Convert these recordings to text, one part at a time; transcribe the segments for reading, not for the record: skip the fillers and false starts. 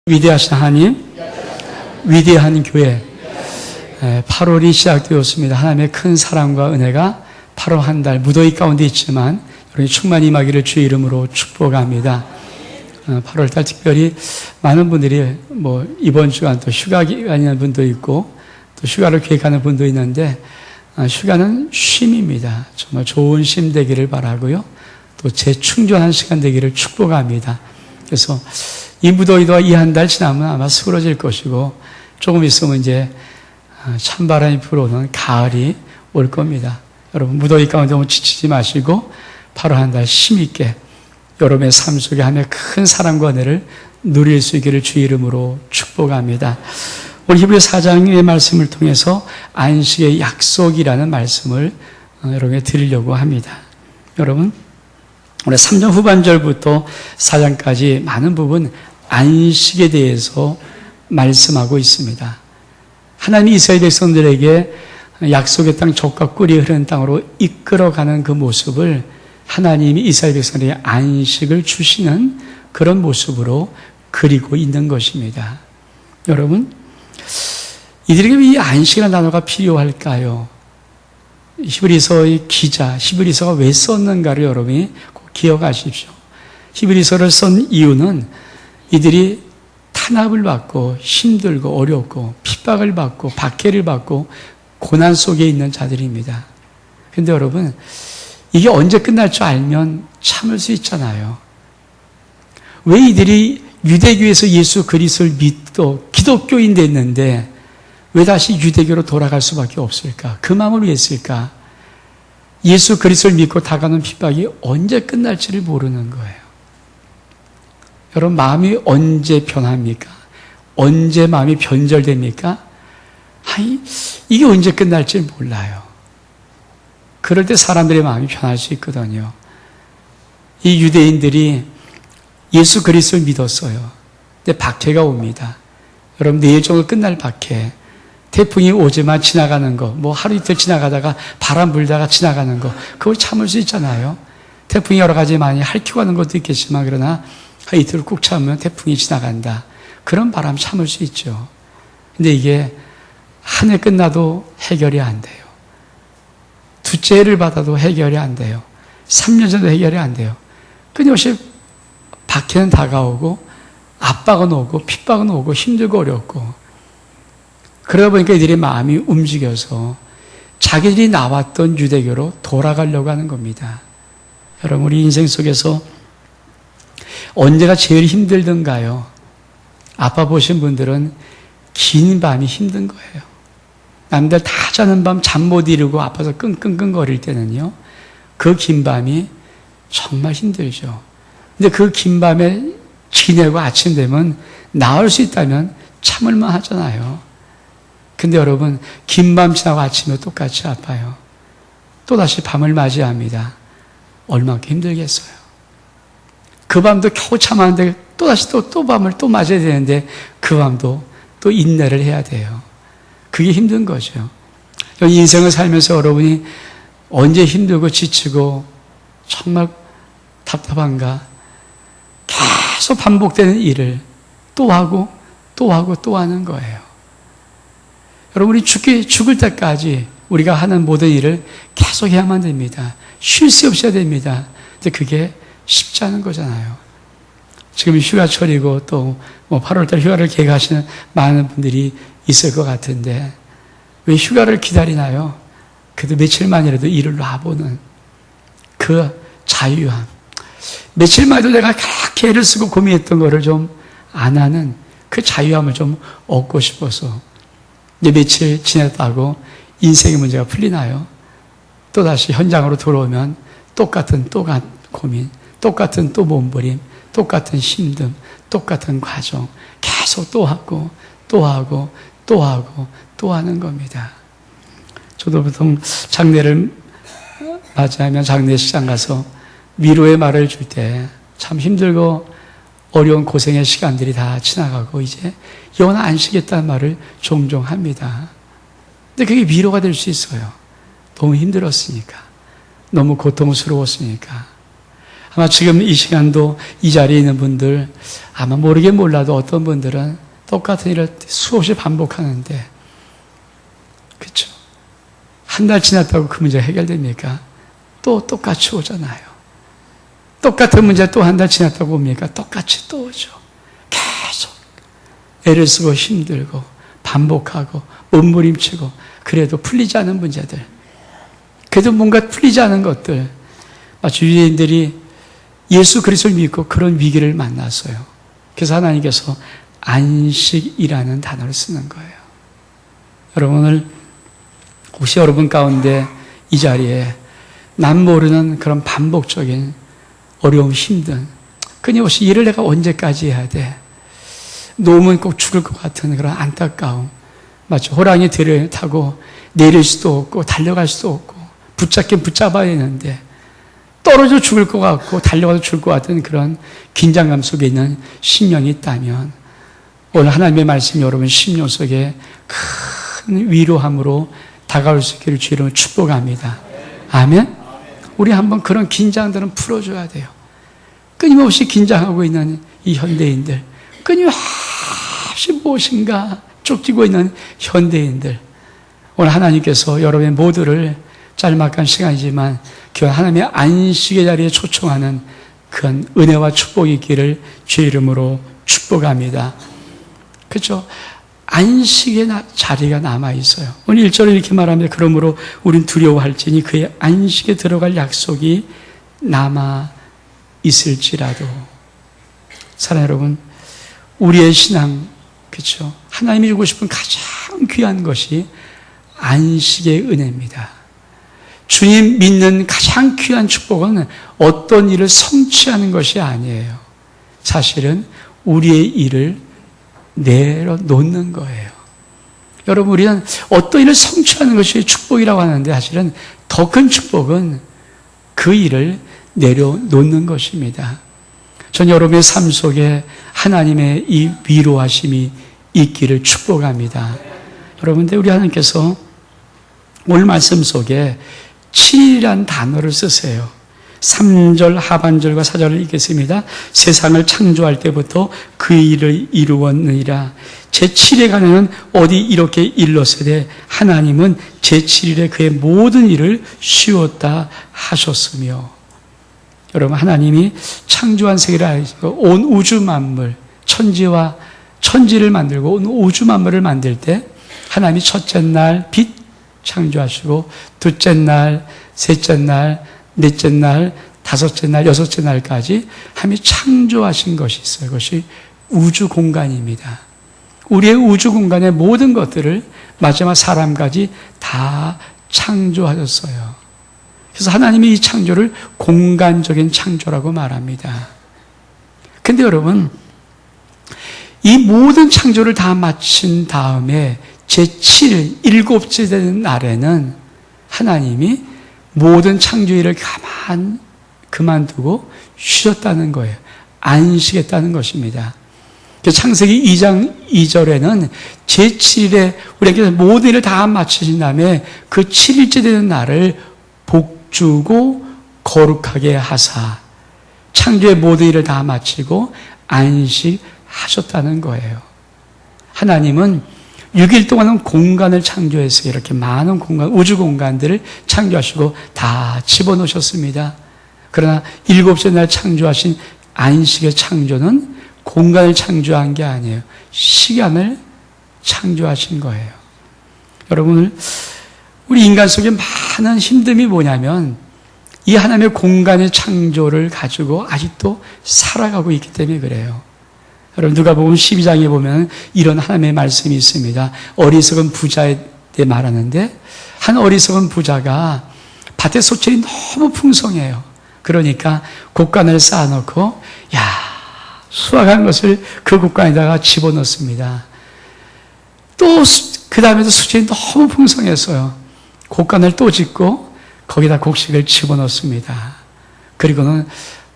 위대하신 하나님, 위대한 교회. 8월이 시작되었습니다. 하나님의 큰 사랑과 은혜가 8월 한 달 무더위 가운데 있지만 여러분이 충만히 임하기를 주의 이름으로 축복합니다. 8월 달 특별히 많은 분들이 이번 주간 또 휴가 기간이라는 분도 있고 또 휴가를 계획하는 분도 있는데 휴가는 쉼입니다. 정말 좋은 쉼 되기를 바라고요. 또 재충전한 시간 되기를 축복합니다. 그래서 이 무더위도 이 한 달 지나면 아마 수그러질 것이고 조금 있으면 이제 찬바람이 불어오는 가을이 올 겁니다. 여러분 무더위 가운데 너무 지치지 마시고 8월 한 달 힘있게 여러분의 삶 속에 하나님의 큰 사랑과 은혜를 누릴 수 있기를 주의 이름으로 축복합니다. 오늘 히브리 4장의 말씀을 통해서 안식의 약속이라는 말씀을 여러분에게 드리려고 합니다. 여러분 오늘 3장 후반절부터 4장까지 많은 부분 안식에 대해서 말씀하고 있습니다. 하나님이 이스라엘 백성들에게 약속의 땅 젖과 꿀이 흐르는 땅으로 이끌어가는 그 모습을 하나님이 이스라엘 백성들에게 안식을 주시는 그런 모습으로 그리고 있는 것입니다. 여러분, 이들에게 왜 이 안식이라는 단어가 필요할까요? 히브리서의 기자, 히브리서가 왜 썼는가를 여러분이 꼭 기억하십시오. 히브리서를 쓴 이유는 이들이 탄압을 받고 힘들고 어렵고 핍박을 받고 박해를 받고 고난 속에 있는 자들입니다. 그런데 여러분, 이게 언제 끝날 줄 알면 참을 수 있잖아요. 왜 이들이 유대교에서 예수 그리스도를 믿고 기독교인 됐는데 왜 다시 유대교로 돌아갈 수밖에 없을까? 그 마음을 왜 했을까? 예수 그리스도를 믿고 다가오는 핍박이 언제 끝날지를 모르는 거예요. 여러분, 마음이 언제 변합니까? 언제 마음이 변절됩니까? 아니, 이게 언제 끝날지 몰라요. 그럴 때 사람들의 마음이 변할 수 있거든요. 이 유대인들이 예수 그리스도를 믿었어요. 근데 박해가 옵니다. 여러분, 내일 정도 끝날 박해. 태풍이 오지만 지나가는 거, 하루 이틀 지나가다가 바람 불다가 지나가는 거, 그걸 참을 수 있잖아요. 태풍이 여러 가지 많이 핥혀가는 것도 있겠지만, 그러나 이틀을 꾹 참으면 태풍이 지나간다. 그런 바람 참을 수 있죠. 근데 이게 한 해 끝나도 해결이 안 돼요. 두째 해를 받아도 해결이 안 돼요. 3년 전도 해결이 안 돼요. 끊임없이 박해는 다가오고, 압박은 오고, 핍박은 오고, 힘들고 어렵고, 그러다 보니까 이들의 마음이 움직여서 자기들이 나왔던 유대교로 돌아가려고 하는 겁니다. 여러분, 우리 인생 속에서 언제가 제일 힘들던가요? 아파 보신 분들은 긴 밤이 힘든 거예요. 남들 다 자는 밤 잠 못 이루고 아파서 끙끙끙거릴 때는요, 그 긴 밤이 정말 힘들죠. 근데 그 긴 밤에 지내고 아침 되면 나을 수 있다면 참을만 하잖아요. 근데 여러분, 긴 밤 지나고 아침에 똑같이 아파요. 또다시 밤을 맞이합니다. 얼마나 힘들겠어요. 그 밤도 겨우 참았는데 또다시 또 밤을 또 맞아야 되는데 그 밤도 또 인내를 해야 돼요. 그게 힘든 거죠. 인생을 살면서 여러분이 언제 힘들고 지치고 정말 답답한가? 계속 반복되는 일을 또 하고 또 하고 또 하는 거예요. 여러분이 죽을 때까지 우리가 하는 모든 일을 계속 해야만 됩니다. 쉴 새 없이 해야 됩니다. 근데 그게 쉽지 않은 거잖아요. 지금 휴가철이고 또 8월달 휴가를 계획하시는 많은 분들이 있을 것 같은데 왜 휴가를 기다리나요? 그래도 며칠만이라도 일을 놔보는 그 자유함. 며칠만 해도 내가 그렇게 애를 쓰고 고민했던 거를 좀 안 하는 그 자유함을 좀 얻고 싶어서 이제 며칠 지냈다고 인생의 문제가 풀리나요? 또다시 현장으로 들어오면 똑같은 고민, 똑같은 몸부림, 똑같은 힘듦, 똑같은 과정, 계속 또 하고, 또 하고, 또 하고, 또 하는 겁니다. 저도 보통 장례를 맞이하면 장례식장 가서 위로의 말을 줄 때 참 힘들고 어려운 고생의 시간들이 다 지나가고 이제 영원한 안식했다는 말을 종종 합니다. 근데 그게 위로가 될 수 있어요. 너무 힘들었으니까. 너무 고통스러웠으니까. 아마 지금 이 시간도 이 자리에 있는 분들, 아마 모르긴 몰라도 어떤 분들은 똑같은 일을 수없이 반복하는데, 그렇죠? 한 달 지났다고 그 문제가 해결됩니까? 또 똑같이 오잖아요. 똑같은 문제 또 한 달 지났다고 옵니까? 똑같이 또 오죠. 계속 애를 쓰고 힘들고 반복하고 몸부림치고 그래도 풀리지 않은 문제들, 그래도 뭔가 풀리지 않은 것들, 마치 유대인들이 예수 그리스도를 믿고 그런 위기를 만났어요. 그래서 하나님께서 안식이라는 단어를 쓰는 거예요. 여러분, 오늘 혹시 여러분 가운데 이 자리에 남 모르는 그런 반복적인 어려움, 힘든, 끊임없이 일을 내가 언제까지 해야 돼? 놓으면 꼭 죽을 것 같은 그런 안타까움, 마치 호랑이 뒤를 타고 내릴 수도 없고 달려갈 수도 없고 붙잡긴 붙잡아야 되는데 떨어져 죽을 것 같고 달려가서 죽을 것 같은 그런 긴장감 속에 있는 심령이 있다면 오늘 하나님의 말씀이 여러분 심령 속에 큰 위로함으로 다가올 수 있기를 주의 이름으로 축복합니다. 아멘? 우리 한번 그런 긴장들은 풀어줘야 돼요. 끊임없이 긴장하고 있는 이 현대인들, 끊임없이 무엇인가 쫓기고 있는 현대인들, 오늘 하나님께서 여러분의 모두를 짤막한 시간이지만 하나님의 안식의 자리에 초청하는 그런 은혜와 축복이 있기를 주의 이름으로 축복합니다. 그렇죠? 안식의 자리가 남아있어요. 오늘 1절에 이렇게 말합니다. 그러므로 우린 두려워할지니 그의 안식에 들어갈 약속이 남아있을지라도. 사랑하는 여러분, 우리의 신앙, 그렇죠? 하나님이 주고 싶은 가장 귀한 것이 안식의 은혜입니다. 주님 믿는 가장 귀한 축복은 어떤 일을 성취하는 것이 아니에요. 사실은 우리의 일을 내려놓는 거예요. 여러분, 우리는 어떤 일을 성취하는 것이 축복이라고 하는데 사실은 더 큰 축복은 그 일을 내려놓는 것입니다. 전 여러분의 삶 속에 하나님의 이 위로하심이 있기를 축복합니다. 여러분들, 우리 하나님께서 오늘 말씀 속에 7이라는 단어를 쓰세요. 3절 하반절과 4절을 읽겠습니다. 세상을 창조할 때부터 그 일을 이루었느니라. 제7에 관해는 어디 이렇게 일렀으되 하나님은 제7일에 그의 모든 일을 쉬었다 하셨으며. 여러분, 하나님이 창조한 세계를 알고 온 우주 만물, 천지를 만들고 온 우주 만물을 만들 때 하나님이 첫째 날 빛 창조하시고 둘째 날, 셋째 날, 넷째 날, 다섯째 날, 여섯째 날까지 하나님이 창조하신 것이 있어요. 그것이 우주 공간입니다. 우리의 우주 공간의 모든 것들을 마지막 사람까지 다 창조하셨어요. 그래서 하나님이 이 창조를 공간적인 창조라고 말합니다. 근데 여러분, 이 모든 창조를 다 마친 다음에 제7일, 일곱째 되는 날에는 하나님이 모든 창조일을 그만두고 쉬었다는 거예요. 안식했다는 것입니다. 창세기 2장 2절에는 제7일에 우리에게 모든 일을 다 마치신 다음에 그 7일째 되는 날을 복주고 거룩하게 하사 창조의 모든 일을 다 마치고 안식하셨다는 거예요. 하나님은 6일 동안은 공간을 창조해서 이렇게 많은 공간, 우주 공간들을 창조하시고 다 집어넣으셨습니다. 그러나 7째 날 창조하신 안식의 창조는 공간을 창조한 게 아니에요. 시간을 창조하신 거예요. 여러분, 우리 인간 속에 많은 힘듦이 뭐냐면 이 하나님의 공간의 창조를 가지고 아직도 살아가고 있기 때문에 그래요. 여러분, 누가복음 12장에 보면 이런 하나님의 말씀이 있습니다. 어리석은 부자에 대해 말하는데 한 어리석은 부자가 밭에 소출이 너무 풍성해요. 그러니까 곡간을 쌓아놓고 수확한 것을 그 곡간에다가 집어넣습니다. 또 그 다음에도 수출이 너무 풍성했어요. 곡간을 또 짓고 거기다 곡식을 집어넣습니다. 그리고는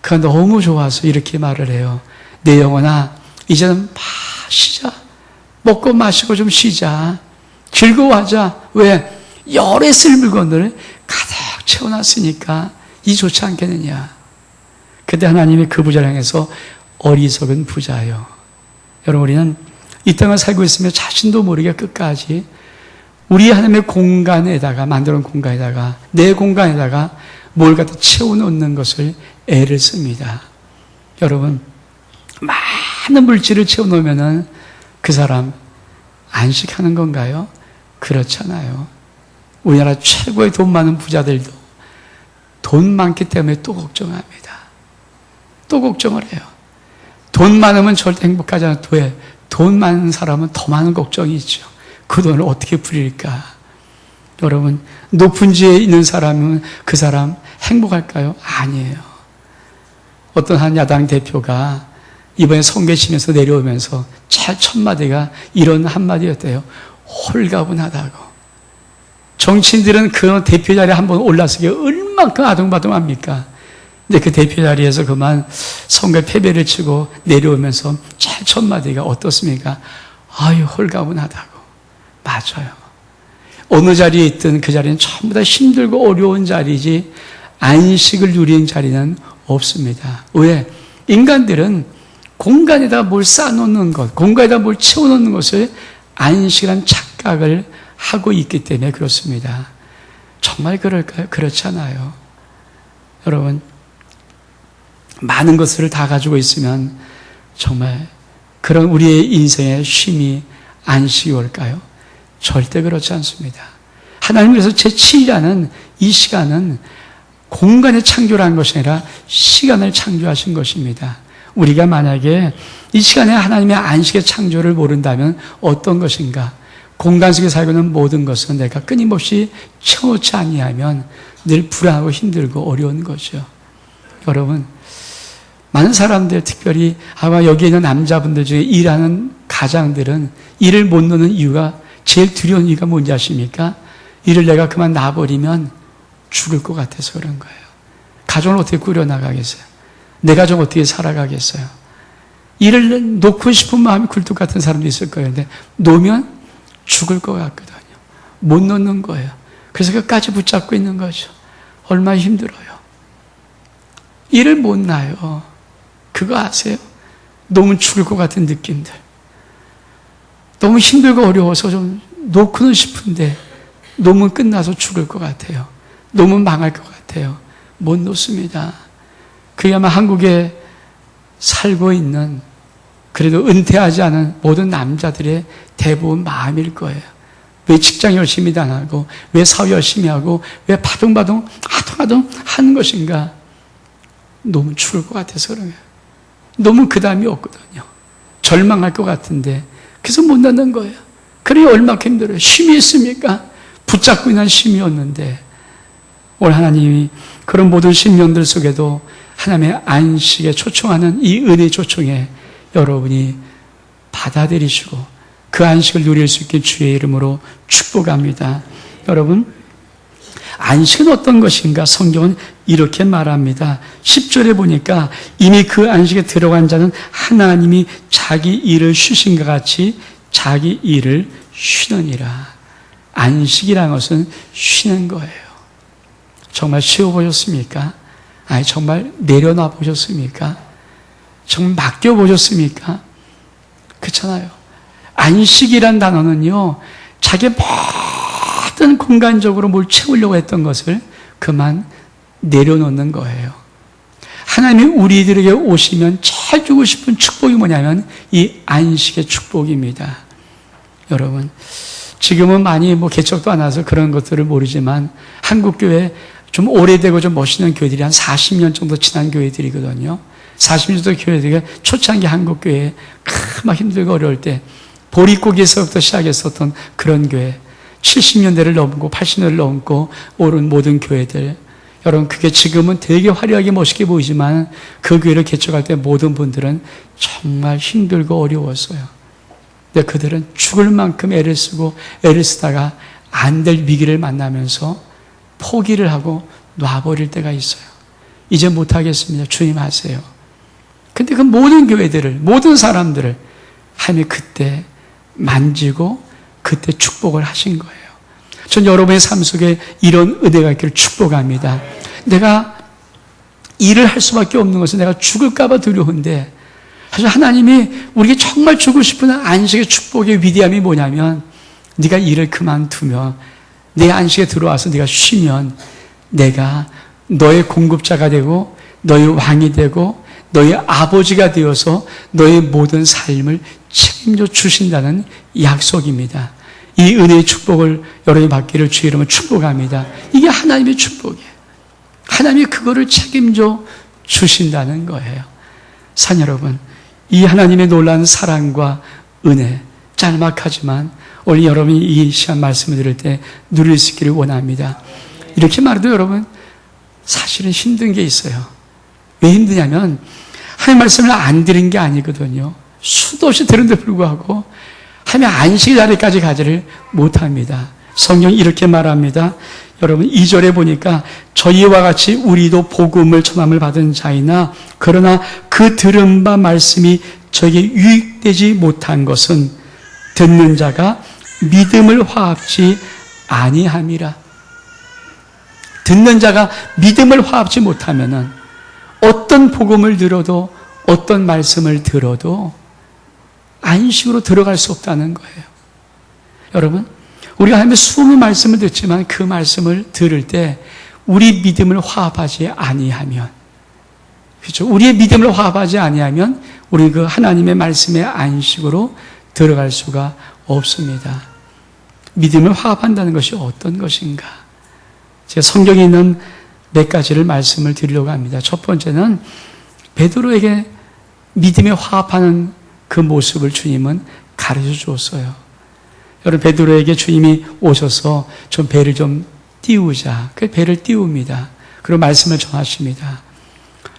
그가 너무 좋아서 이렇게 말을 해요. 내 영혼아, 이제는 쉬자. 먹고 마시고 좀 쉬자. 즐거워하자. 왜? 열에 쓸 물건들을 가득 채워놨으니까 이 좋지 않겠느냐. 그때 하나님이 그 부자를 향해서 어리석은 부자요. 여러분, 우리는 이 땅을 살고 있으며 자신도 모르게 끝까지 우리 하나님의 공간에다가, 만들어 놓은 공간에다가, 내 공간에다가 뭘 갖다 채워놓는 것을 애를 씁니다. 여러분, 많은 물질을 채워놓으면은 그 사람 안식하는 건가요? 그렇잖아요. 우리나라 최고의 돈 많은 부자들도 돈 많기 때문에 또 걱정합니다. 또 걱정을 해요. 돈 많으면 절대 행복하지 않아요. 왜? 돈 많은 사람은 더 많은 걱정이 있죠. 그 돈을 어떻게 부릴까? 여러분, 높은 지에 있는 사람은 그 사람 행복할까요? 아니에요. 어떤 한 야당 대표가 이번에 선거치면서 내려오면서 첫 마디가 이런 한마디였대요. 홀가분하다고. 정치인들은 그 대표 자리에 한번 올라서기 얼만큼 아둥바둥합니까? 근데 그 대표 자리에서 그만 선거에 패배를 치고 내려오면서 첫 마디가 어떻습니까? 아유, 홀가분하다고. 맞아요. 어느 자리에 있든 그 자리는 전부 다 힘들고 어려운 자리지 안식을 누리는 자리는 없습니다. 왜? 인간들은 공간에다 뭘 쌓아놓는 것, 공간에다 뭘 채워놓는 것을 안식이란 착각을 하고 있기 때문에 그렇습니다. 정말 그럴까요? 그렇지 않아요. 여러분, 많은 것을 다 가지고 있으면 정말 그런 우리의 인생의 쉼이 안식이 올까요? 절대 그렇지 않습니다. 하나님께서 제7이라는 이 시간은 공간의 창조를 한 것이 아니라 시간을 창조하신 것입니다. 우리가 만약에 이 시간에 하나님의 안식의 창조를 모른다면 어떤 것인가? 공간 속에 살고 있는 모든 것은 내가 끊임없이 채워놓지 아니하면 늘 불안하고 힘들고 어려운 거죠. 여러분, 많은 사람들, 특별히 아마 여기 있는 남자분들 중에 일하는 가장들은 일을 못 놓는 이유가, 제일 두려운 이유가 뭔지 아십니까? 일을 내가 그만 놔버리면 죽을 것 같아서 그런 거예요. 가정을 어떻게 꾸려나가겠어요? 내 가정 어떻게 살아가겠어요? 일을 놓고 싶은 마음이 굴뚝 같은 사람도 있을 거예요. 근데 놓으면 죽을 것 같거든요. 못 놓는 거예요. 그래서 끝까지 붙잡고 있는 거죠. 얼마나 힘들어요. 일을 못 놔요. 그거 아세요? 너무 죽을 것 같은 느낌들. 너무 힘들고 어려워서 좀 놓고는 싶은데 놓으면 끝나서 죽을 것 같아요. 놓으면 망할 것 같아요. 못 놓습니다. 그게 아마 한국에 살고 있는, 그래도 은퇴하지 않은 모든 남자들의 대부분 마음일 거예요. 왜 직장 열심히 안 하고, 왜 사업 열심히 하고, 왜 바둥바둥 아둥아둥 하는 것인가? 너무 죽을 것 같아서 그런 거예요. 너무 그 다음이 없거든요. 절망할 것 같은데 그래서 못 낳는 거예요. 그래 얼마나 힘들어요. 쉼이 있습니까? 붙잡고 있는 쉼이 없는데, 오늘 하나님이 그런 모든 심령들 속에도 하나님의 안식에 초청하는 이 은혜의 초청에 여러분이 받아들이시고 그 안식을 누릴 수 있게 주의 이름으로 축복합니다. 여러분, 안식은 어떤 것인가? 성경은 이렇게 말합니다. 10절에 보니까 이미 그 안식에 들어간 자는 하나님이 자기 일을 쉬신 것 같이 자기 일을 쉬느니라. 안식이라는 것은 쉬는 거예요. 정말 쉬어보셨습니까? 아니, 정말 내려놔 보셨습니까? 정말 맡겨보셨습니까? 그렇잖아요. 안식이란 단어는요, 자기 모든 공간적으로 뭘 채우려고 했던 것을 그만 내려놓는 거예요. 하나님이 우리들에게 오시면 제일 주고 싶은 축복이 뭐냐면 이 안식의 축복입니다. 여러분, 지금은 많이 개척도 안 와서 그런 것들을 모르지만 한국교회 좀 오래되고 좀 멋있는 교회들이 한 40년 정도 지난 교회들이거든요. 40년 정도 교회들이 초창기 한국교회 막 힘들고 어려울 때 보릿고기에서부터 시작했었던 그런 교회, 70년대를 넘고 80년대를 넘고 오른 모든 교회들, 여러분, 그게 지금은 되게 화려하게 멋있게 보이지만 그 교회를 개척할 때 모든 분들은 정말 힘들고 어려웠어요. 근데 그들은 죽을 만큼 애를 쓰고 애를 쓰다가 안 될 위기를 만나면서 포기를 하고 놔버릴 때가 있어요. 이제 못하겠습니다. 주님 하세요. 근데 그 모든 교회들을, 모든 사람들을 하나님이 그때 만지고 그때 축복을 하신 거예요. 전 여러분의 삶 속에 이런 은혜가 있기를 축복합니다. 내가 일을 할 수밖에 없는 것은 내가 죽을까 봐 두려운데, 사실 하나님이 우리에게 정말 주고 싶은 안식의 축복의 위대함이 뭐냐면, 네가 일을 그만두면 내 안식에 들어와서 네가 쉬면 내가 너의 공급자가 되고 너의 왕이 되고 너의 아버지가 되어서 너의 모든 삶을 책임져 주신다는 약속입니다. 이 은혜의 축복을 여러분이 받기를 주의 이름으로 축복합니다. 이게 하나님의 축복이에요. 하나님이 그거를 책임져 주신다는 거예요. 산 여러분, 이 하나님의 놀라운 사랑과 은혜, 짤막하지만 오늘 여러분이 이 시간 말씀을 들을 때 누릴 수 있기를 원합니다. 이렇게 말해도 여러분, 사실은 힘든 게 있어요. 왜 힘드냐면 하나님 말씀을 안 들은 게 아니거든요. 수도 없이 들은데 불구하고 하나님의 안식의 자리까지 가지를 못합니다. 성경이 이렇게 말합니다. 여러분 2절에 보니까 저희와 같이 우리도 복음을 전함을 받은 자이나 그러나 그 들은 바 말씀이 저에게 유익되지 못한 것은 듣는 자가 믿음을 화합지 아니함이라. 듣는 자가 믿음을 화합지 못하면은 어떤 복음을 들어도 어떤 말씀을 들어도 안식으로 들어갈 수 없다는 거예요. 여러분, 우리가 하나님의 수많은 말씀을 듣지만 그 말씀을 들을 때 우리 믿음을 화합하지 아니하면, 그렇죠? 우리의 믿음을 화합하지 아니하면 우리 그 하나님의 말씀의 안식으로 들어갈 수가 없습니다. 믿음을 화합한다는 것이 어떤 것인가? 제가 성경에 있는 몇 가지를 말씀을 드리려고 합니다. 첫 번째는 베드로에게 믿음에 화합하는 그 모습을 주님은 가르쳐 주었어요. 여러분, 베드로에게 주님이 오셔서 좀 배를 좀 띄우자. 그 배를 띄웁니다. 그리고 말씀을 전하십니다.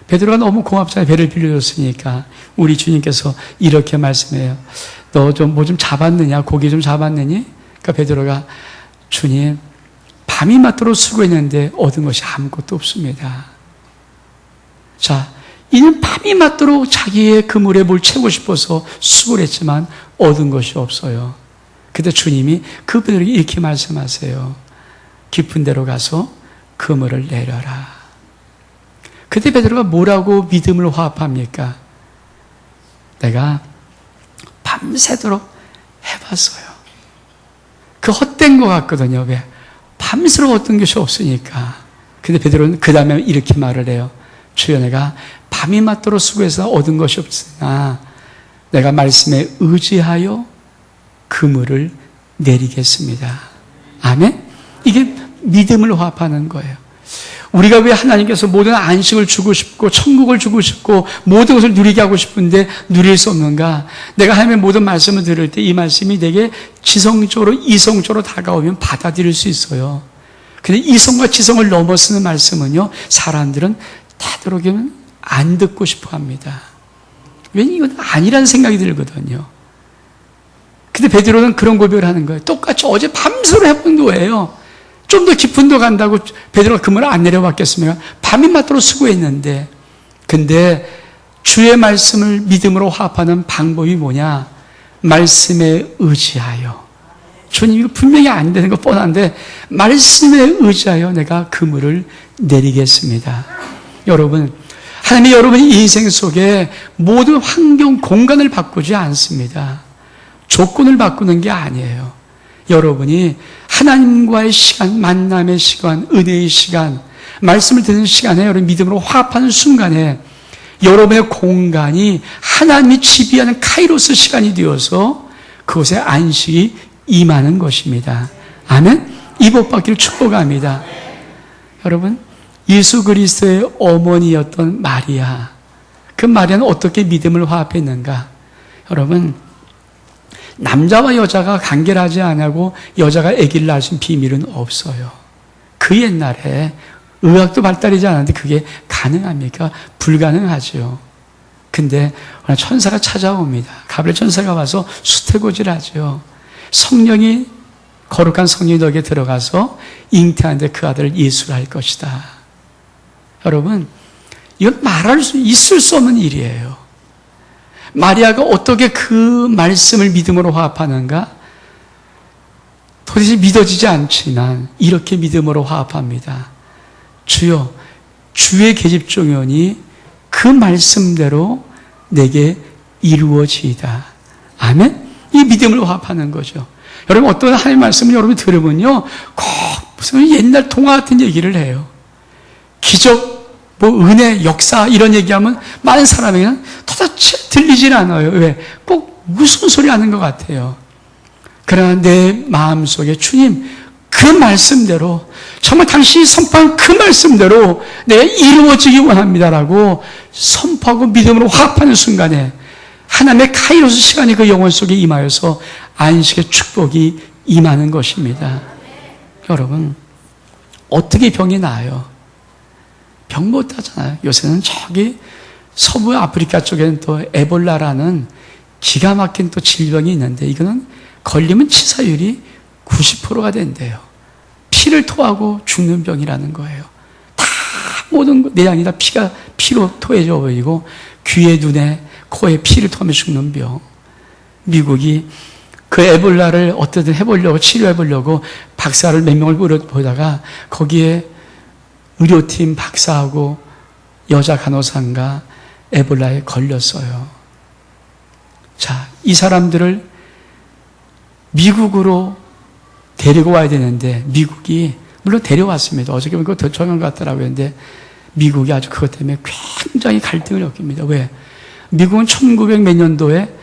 베드로가 너무 고맙잖아요. 배를 빌려줬으니까. 우리 주님께서 이렇게 말씀해요. 너 좀 뭐 좀 잡았느냐? 고기 좀 잡았느니? 그러니까 베드로가 주님, 밤이 맞도록 수고했는데 얻은 것이 아무것도 없습니다. 자, 이는 밤이 맞도록 자기의 그물에 뭘 채우고 싶어서 수고를 했지만 얻은 것이 없어요. 그때 주님이 그분에게 이렇게 말씀하세요. 깊은 데로 가서 그물을 내려라. 그때 베드로가 뭐라고 믿음을 화합합니까? 내가 밤새도록 해봤어요. 그 헛된 것 같거든요. 왜? 밤새도록 어떤 것이 없으니까. 근데 베드로는 그 다음에 이렇게 말을 해요. 주여, 내가 밤이 맞도록 수고해서 얻은 것이 없으나 내가 말씀에 의지하여 그물을 내리겠습니다. 아멘? 이게 믿음을 화합하는 거예요. 우리가 왜 하나님께서 모든 안식을 주고 싶고 천국을 주고 싶고 모든 것을 누리게 하고 싶은데 누릴 수 없는가? 내가 하나님의 모든 말씀을 들을 때 이 말씀이 되게 지성적으로 이성적으로 다가오면 받아들일 수 있어요. 근데 이성과 지성을 넘어서는 말씀은요, 사람들은 되도록이면 안 듣고 싶어 합니다. 왜냐면 이건 아니라는 생각이 들거든요. 근데 베드로는 그런 고백을 하는 거예요. 똑같이 어제 밤새로 해본 거예요. 좀 더 깊은 데 간다고 베드로가 그물을 안 내려봤겠습니까? 밤이 맞도록 수고했는데. 근데 주의 말씀을 믿음으로 화합하는 방법이 뭐냐? 말씀에 의지하여. 주님, 이거 분명히 안 되는 거 뻔한데 말씀에 의지하여 내가 그물을 내리겠습니다. 여러분, 하나님이 여러분의 인생 속에 모든 환경, 공간을 바꾸지 않습니다. 조건을 바꾸는 게 아니에요. 여러분이 하나님과의 시간, 만남의 시간, 은혜의 시간, 말씀을 듣는 시간에 여러분 믿음으로 화합하는 순간에 여러분의 공간이 하나님이 지배하는 카이로스 시간이 되어서 그곳에 안식이 임하는 것입니다. 아멘? 이 복 받기를 축복합니다. 여러분, 예수 그리스도의 어머니였던 마리아, 그 마리아는 어떻게 믿음을 화합했는가? 여러분, 남자와 여자가 관계를 하지 않고 여자가 아기를 낳을 수 있는 비밀은 없어요. 그 옛날에 의학도 발달하지 않았는데 그게 가능합니까? 불가능하죠. 근데 천사가 찾아옵니다. 가브리엘 천사가 와서 수태고지하죠. 성령이, 거룩한 성령이 너에게 들어가서 잉태하는데 그 아들을 예수를 할 것이다. 여러분, 이건 말할 수 있을 수 없는 일이에요. 마리아가 어떻게 그 말씀을 믿음으로 화합하는가? 도대체 믿어지지 않지만 이렇게 믿음으로 화합합니다. 주여, 주의 계집종이오니 그 말씀대로 내게 이루어지이다. 아멘? 이 믿음을 화합하는 거죠. 여러분, 어떤 하나님의 말씀을 여러분이 들으면요, 꼭 무슨 옛날 동화 같은 얘기를 해요. 기적, 은혜, 역사 이런 얘기하면 많은 사람에게는 도대체 들리질 않아요. 왜? 꼭 무슨 소리 하는 것 같아요. 그러나 내 마음속에 주님, 그 말씀대로, 정말 당신이 선포한 그 말씀대로 내가 이루어지기 원합니다라고 선포하고 믿음으로 화합하는 순간에 하나님의 카이로스 시간이 그 영혼 속에 임하여서 안식의 축복이 임하는 것입니다. 여러분, 어떻게 병이 나아요? 병 못 하잖아요. 요새는 저기 서부 아프리카 쪽에는 또 에볼라라는 기가 막힌 또 질병이 있는데 이거는 걸리면 치사율이 90%가 된대요. 피를 토하고 죽는 병이라는 거예요. 다 모든 내장이 다 피로 토해져 버리고 귀에 눈에 코에 피를 토하며 죽는 병. 미국이 그 에볼라를 어떻게든 해보려고 치료해보려고 박사를 몇 명을 보다가 거기에 의료팀 박사하고 여자 간호사인가 에볼라에 걸렸어요. 자, 이 사람들을 미국으로 데리고 와야 되는데 미국이 물론 데려왔습니다. 어저께 보니까 더 정한 것 같더라고요. 근데 미국이 아주 그것 때문에 굉장히 갈등을 겪습니다. 왜? 미국은 1900 몇 년도에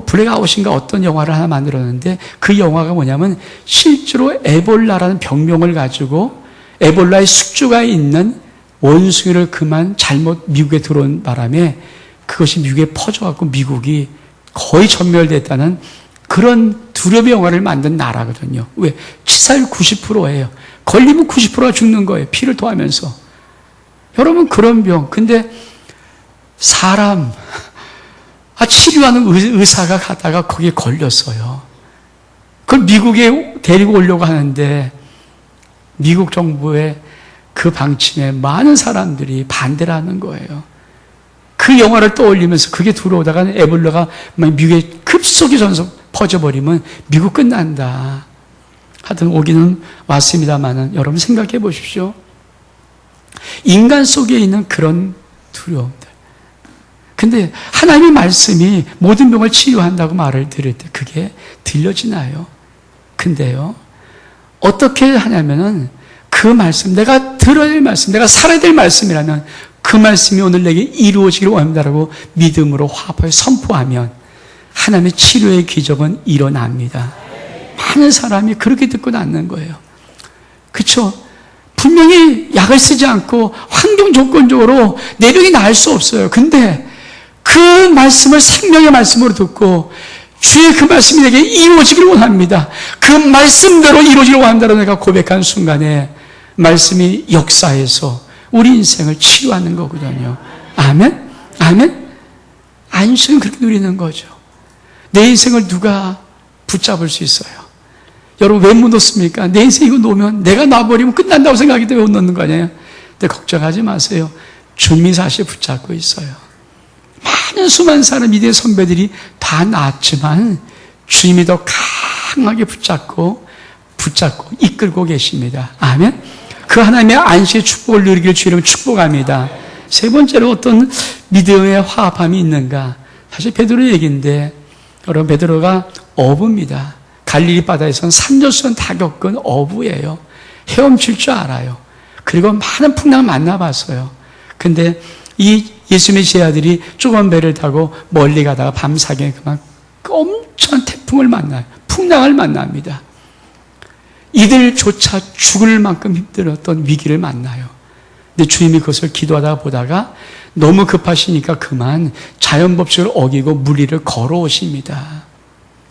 블랙아웃인가 어떤 영화를 하나 만들었는데 그 영화가 뭐냐면 실제로 에볼라라는 병명을 가지고 에볼라의 숙주가 있는 원숭이를 그만 잘못 미국에 들어온 바람에 그것이 미국에 퍼져갖고 미국이 거의 전멸됐다는 그런 두려움의 영화를 만든 나라거든요. 왜? 치사율 90%예요. 걸리면 90%가 죽는 거예요. 피를 토하면서. 여러분, 그런 병. 근데 사람, 치료하는 의사가 가다가 거기에 걸렸어요. 그걸 미국에 데리고 오려고 하는데 미국 정부의 그 방침에 많은 사람들이 반대를 하는 거예요. 그 영화를 떠올리면서 그게 들어오다가 에볼라가 미국에 급속히 퍼져버리면 미국 끝난다. 하여튼 오기는 왔습니다만은 여러분 생각해 보십시오. 인간 속에 있는 그런 두려움들. 근데 하나님의 말씀이 모든 병을 치유한다고 말을 들을 때 그게 들려지나요? 근데요, 어떻게 하냐면은 그 말씀, 내가 들어야 될 말씀, 내가 살아야 될 말씀이라면 그 말씀이 오늘 내게 이루어지기를 원합니다라고 믿음으로 화합하여 선포하면 하나님의 치료의 기적은 일어납니다. 많은 사람이 그렇게 듣고 낫는 거예요. 그렇죠? 분명히 약을 쓰지 않고 환경 조건적으로 내 병이 나을 수 없어요. 근데 그 말씀을 생명의 말씀으로 듣고 주의 그 말씀이 내게 이루어지기를 원합니다. 그 말씀대로 이루어지기를 원한다고 내가 고백한 순간에 말씀이 역사해서 우리 인생을 치유하는 거거든요. 아멘? 아멘? 안식은 그렇게 누리는 거죠. 내 인생을 누가 붙잡을 수 있어요? 여러분, 왜 못 놓습니까? 내 인생 이거 놓으면 내가 놔버리면 끝난다고 생각하기 때문에 못 놓는 거 아니에요? 근데 걱정하지 마세요. 주님이 사실 붙잡고 있어요. 많은 수많은 사람, 이대 선배들이 다 놨지만 주님이 더 강하게 붙잡고 이끌고 계십니다. 아멘? 그 하나님의 안식의 축복을 누리기를 주님은 축복합니다. 세 번째로 어떤 믿음의 화합함이 있는가? 사실 베드로 얘기인데 여러분, 베드로가 어부입니다. 갈릴리 바다에서는 3년 다 겪은 어부예요. 헤엄칠 줄 알아요. 그리고 많은 풍랑을 만나봤어요. 근데 이 예수님의 제자들이 조그만 배를 타고 멀리 가다가 밤사경에 그만 엄청난 태풍을 만나요. 풍랑을 만납니다. 이들조차 죽을 만큼 힘들었던 위기를 만나요. 근데 주님이 그것을 기도하다 보다가 너무 급하시니까 그만 자연법칙을 어기고 물 위를 걸어오십니다.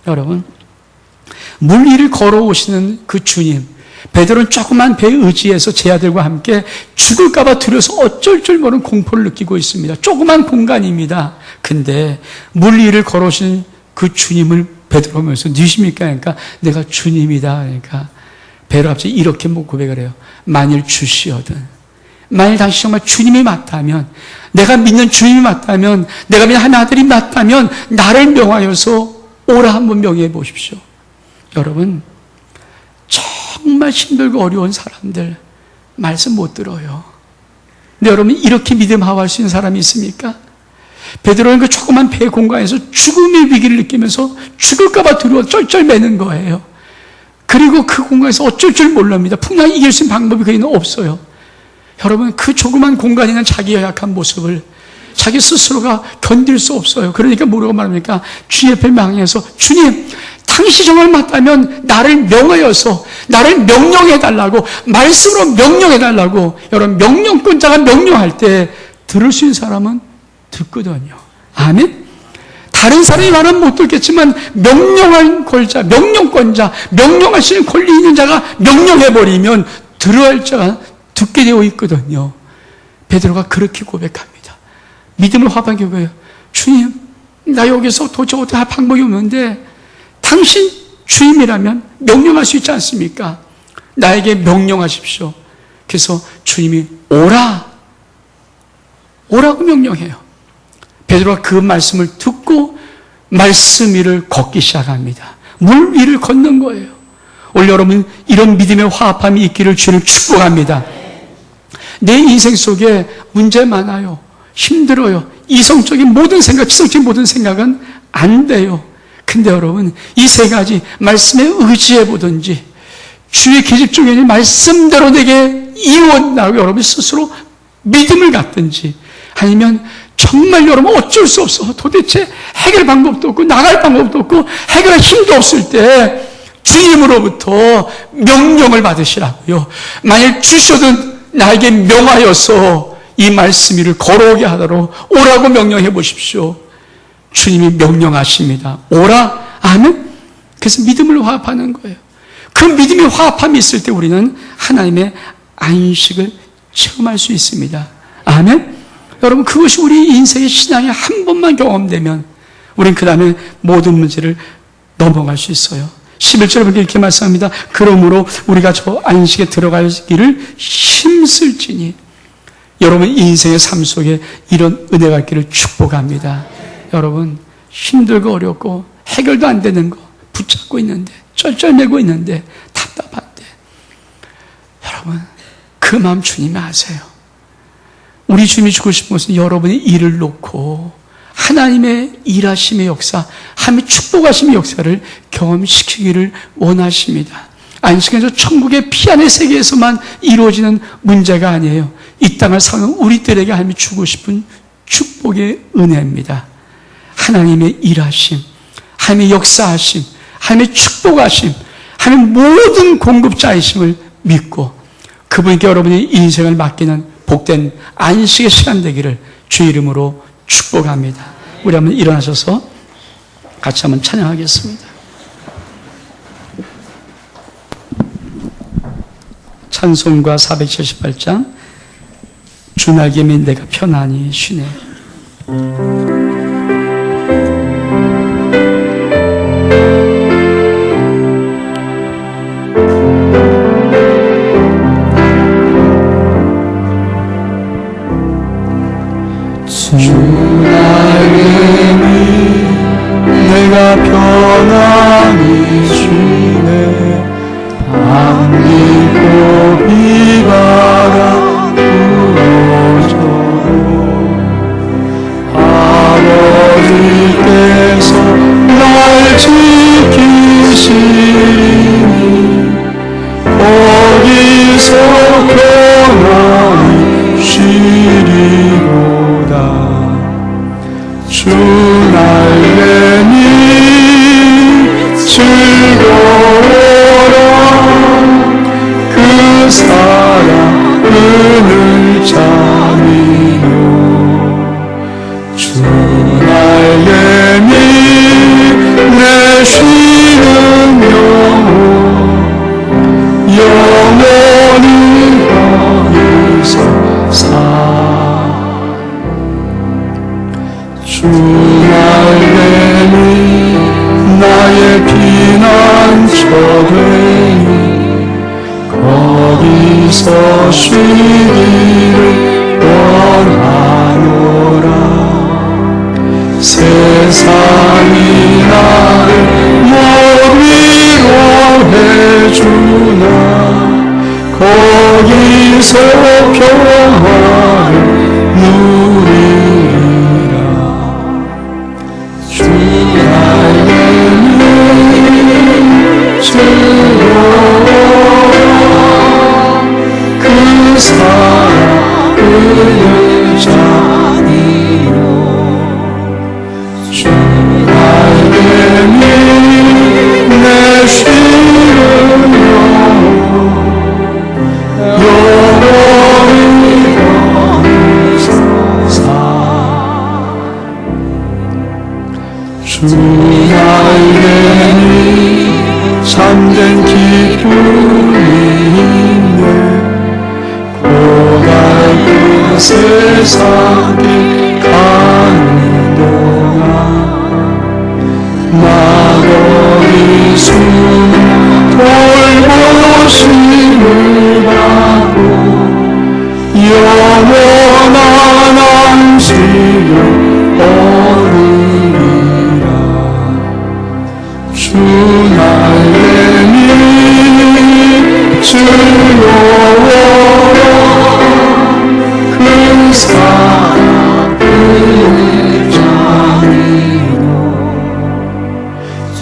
여러분, 물 위를 걸어오시는 그 주님, 베드로는 조그만 배에 의지해서 제자들과 함께 죽을까 봐 두려워서 어쩔 줄 모르는 공포를 느끼고 있습니다. 조그만 공간입니다. 근데 물 위를 걸어오신 그 주님을 베드로가 보면서 누구십니까? 그러니까 내가 주님이다. 그러니까 베드로 갑자기 이렇게 고백을 해요. 만일 주시거든, 만일 당신 정말 주님이 맞다면, 내가 믿는 주님이 맞다면, 내가 믿는 하나님 아들이 맞다면 나를 명하여서 오라 한번 명해 보십시오. 여러분, 정말 힘들고 어려운 사람들 말씀 못 들어요. 근데 여러분, 이렇게 믿음하고할 수 있는 사람이 있습니까? 베드로는 그 조그만 배 공간에서 죽음의 위기를 느끼면서 죽을까봐 두려워 쩔쩔매는 거예요. 그리고 그 공간에서 어쩔 줄 몰랍니다. 풍랑이 이길 수 있는 방법이 그에는 없어요. 여러분, 그 조그만 공간에 있는 자기의 약한 모습을 자기 스스로가 견딜 수 없어요. 그러니까 뭐라고 말합니까? 주님 앞에 망해서, 주님, 당시 정말 맞다면 나를 명하여서 나를 명령해달라고, 말씀으로 명령해달라고. 여러분, 명령권자가 명령할 때 들을 수 있는 사람은 듣거든요. 아멘? 다른 사람이 말하면 못 듣겠지만 명령할 권자, 명령권자, 명령할 수 있는 권리 있는 자가 명령해버리면 들어야 할 자가 듣게 되어 있거든요. 베드로가 그렇게 고백합니다. 믿음을 화합한 교회예요. 주님, 나 여기서 도저히 어떻게 할 방법이 없는데 당신 주님이라면 명령할 수 있지 않습니까? 나에게 명령하십시오. 그래서 주님이 오라고 명령해요. 베드로가 그 말씀을 듣고 말씀 위를 걷기 시작합니다. 물 위를 걷는 거예요. 오늘 여러분, 이런 믿음의 화합함이 있기를 주를 축복합니다. 내 인생 속에 문제 많아요. 힘들어요. 이성적인 모든 생각, 지성적인 모든 생각은 안 돼요. 근데 여러분, 이 세 가지 말씀에 의지해 보든지 주의 계집 중에 있는 말씀대로 내게 이루어나고 여러분 스스로 믿음을 갖든지, 아니면 정말 여러분 어쩔 수 없어, 도대체 해결 방법도 없고 나갈 방법도 없고 해결할 힘도 없을 때 주님으로부터 명령을 받으시라고요. 만일 주셔도 나에게 명하여서 이 말씀 위를 걸어오게 하도록 오라고 명령해 보십시오. 주님이 명령하십니다. 오라. 아멘. 그래서 믿음을 화합하는 거예요. 그 믿음의 화합함이 있을 때 우리는 하나님의 안식을 체험할 수 있습니다. 아멘. 여러분, 그것이 우리 인생의 신앙에 한 번만 경험되면 우린 그 다음에 모든 문제를 넘어갈 수 있어요. 11절에 이렇게 말씀합니다. 그러므로 우리가 저 안식에 들어가기를 힘쓸지니. 여러분, 인생의 삶 속에 이런 은혜가 있기를 축복합니다. 여러분, 힘들고 어렵고 해결도 안 되는 거 붙잡고 있는데, 쩔쩔매고 있는데, 답답한데, 여러분, 그 마음 주님이 아세요. 우리 주님이 주고 싶은 것은 여러분의 일을 놓고 하나님의 일하심의 역사, 하나님의 축복하심의 역사를 경험시키기를 원하십니다. 안식은 저 천국의 피안의 세계에서만 이루어지는 문제가 아니에요. 이 땅을 사는 우리들에게 하나님이 주고 싶은 축복의 은혜입니다. 하나님의 일하심, 하나님의 역사하심, 하나님의 축복하심, 하나님의 모든 공급자이심을 믿고 그분께 여러분의 인생을 맡기는 복된 안식의 시간 되기를 주 이름으로 축복합니다. 우리 한번 일어나셔서 같이 한번 찬양하겠습니다. 찬송가 478장 주 날개면 내가 편안히 쉬네. 주 날개니 내가 편안히 쉬네. 밤이고 비바람 불어줘도 아버지께서 날 지키시니 거기서 편안히 쉬리로다. 주 날개니 즐거워라. 그 사랑 은을 잠이요. 주 날개니 내 쉬는 영혼이 거기서 사. 주 날개니 나의 피난처 되니 거기서 쉬기를 원하노라. 세상이 나를 못 위로해주나 거기서 평화를 누리리라. 주 나의 즐거워 그 사랑을 자니요. 주 나의 내 쉬는 영원히 사 주 나의 참된 기쁨이 있네. 고달픈 세상에 가는 동안 나거리 수 돌보심을 받고 영원한 안식을 얻으리라. 주 나의 민 즐거워 그 사랑을 자니요.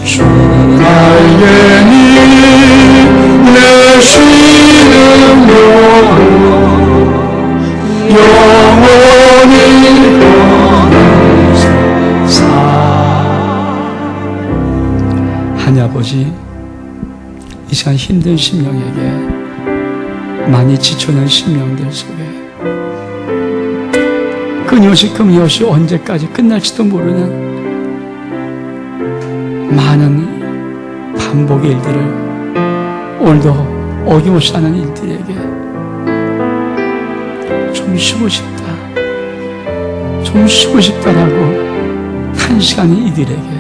주 나의 민 내 쉬는 영원히 거기서 하나님 아버지, 이 시간 힘든 심령에게, 많이 지쳐있는 심령들 속에 끊임없이 언제까지 끝날지도 모르는 많은 반복의 일들을, 오늘도 어김없이 하는 일들에게 좀 쉬고 싶다, 좀 쉬고 싶다라고 한 시간이 이들에게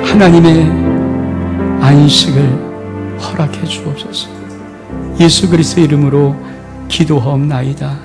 하나님의 안식을 허락해 주옵소서. 예수 그리스도의 이름으로 기도하옵나이다.